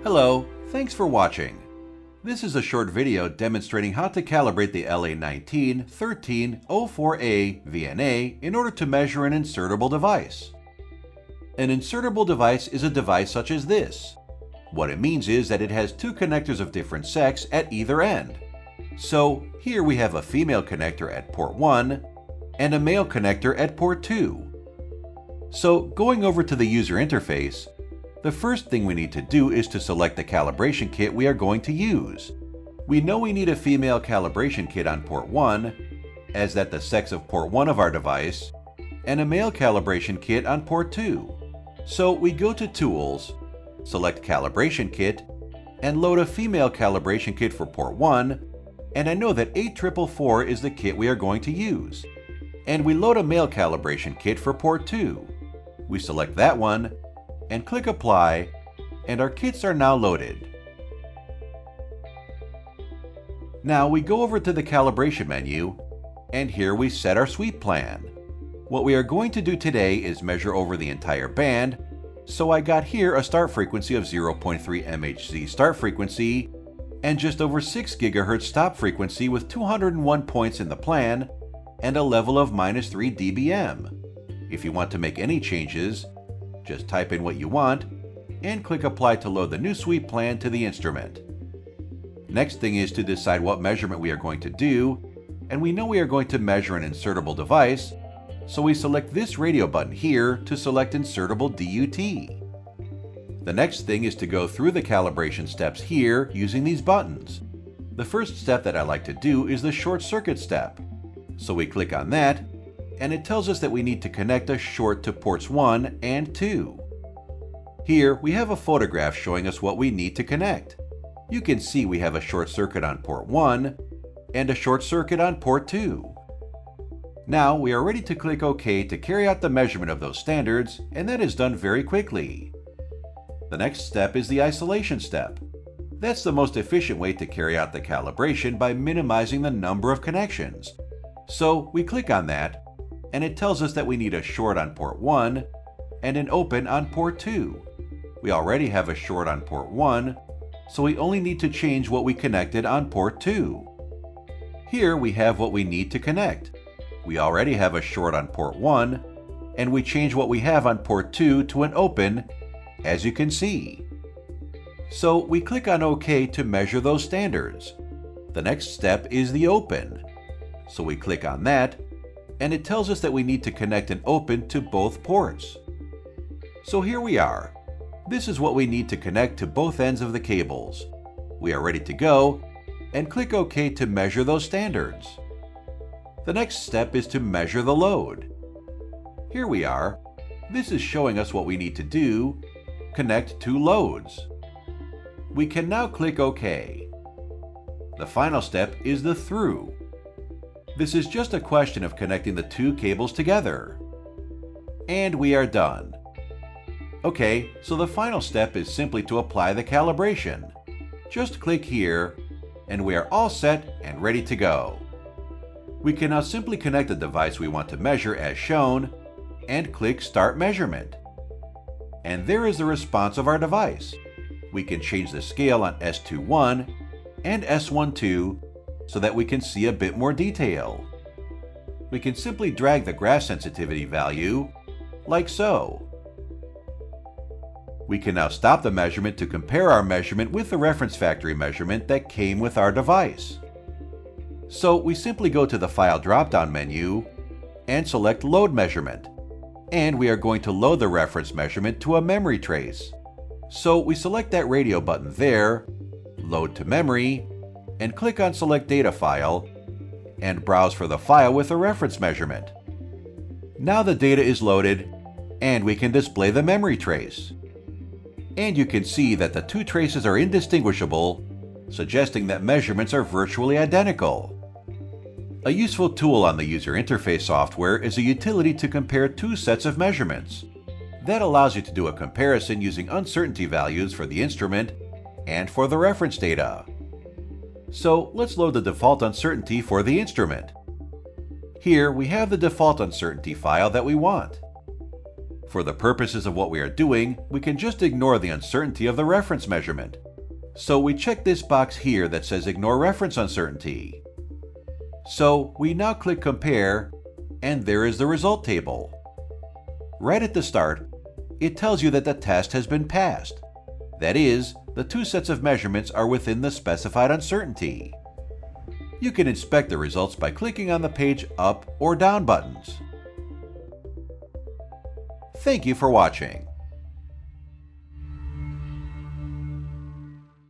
Hello, thanks for watching. This is a short video demonstrating how to calibrate the LA19-13-04A VNA in order to measure an insertable device. An insertable device is a device such as this. What it means is that it has two connectors of different sex at either end. So here we have a female connector at port 1 and a male connector at port 2. So going over to the user interface, the first thing we need to do is to select the calibration kit we are going to use. We know we need a female calibration kit on port 1, as that the sex of port 1 of our device, and a male calibration kit on port 2. So we go to Tools, select Calibration Kit, and load a female calibration kit for port 1, and I know that 8444 is the kit we are going to use. And we load a male calibration kit for port 2. We select that one, and click Apply, and our kits are now loaded. Now we go over to the calibration menu, and here we set our sweep plan. What we are going to do today is measure over the entire band, so I got here a start frequency of 0.3 MHz start frequency, and just over 6 GHz stop frequency with 201 points in the plan, and a level of -3 dBm. If you want to make any changes, just type in what you want, and click Apply to load the new sweep plan to the instrument. Next thing is to decide what measurement we are going to do, and we know we are going to measure an insertable device, so we select this radio button here to select Insertable DUT. The next thing is to go through the calibration steps here using these buttons. The first step that I like to do is the short circuit step. So we click on that, and it tells us that we need to connect a short to ports 1 and 2. Here we have a photograph showing us what we need to connect. You can see we have a short circuit on port 1 and a short circuit on port 2. Now we are ready to click OK to carry out the measurement of those standards, and that is done very quickly. The next step is the isolation step. That's the most efficient way to carry out the calibration by minimizing the number of connections. So we click on that, and it tells us that we need a short on port 1 and an open on port 2. We already have a short on port 1, so we only need to change what we connected on port 2. Here we have what we need to connect. We already have a short on port 1, and we change what we have on port 2 to an open, as you can see. So we click on OK to measure those standards. The next step is the open. So we click on that, and it tells us that we need to connect an open to both ports. So here we are. This is what we need to connect to both ends of the cables. We are ready to go, and click OK to measure those standards. The next step is to measure the load. Here we are. This is showing us what we need to do: connect two loads. We can now click OK. The final step is the through. This is just a question of connecting the two cables together. And we are done. Okay, so the final step is simply to apply the calibration. Just click here, and we are all set and ready to go. We can now simply connect the device we want to measure as shown, and click Start Measurement. And there is the response of our device. We can change the scale on S21 and S12 so that we can see a bit more detail. We can simply drag the graph sensitivity value, like so. We can now stop the measurement to compare our measurement with the reference factory measurement that came with our device. So we simply go to the File drop-down menu and select Load Measurement. And we are going to load the reference measurement to a memory trace. So we select that radio button there, Load to Memory, and click on Select Data File, and browse for the file with the reference measurement. Now the data is loaded, and we can display the memory trace. And you can see that the two traces are indistinguishable, suggesting that measurements are virtually identical. A useful tool on the user interface software is a utility to compare two sets of measurements. That allows you to do a comparison using uncertainty values for the instrument and for the reference data. So let's load the default uncertainty for the instrument. Here we have the default uncertainty file that we want. For the purposes of what we are doing, we can just ignore the uncertainty of the reference measurement. So we check this box here that says Ignore Reference Uncertainty. So we now click Compare, and there is the result table. Right at the start, it tells you that the test has been passed. That is, the two sets of measurements are within the specified uncertainty. You can inspect the results by clicking on the page up or down buttons. Thank you for watching.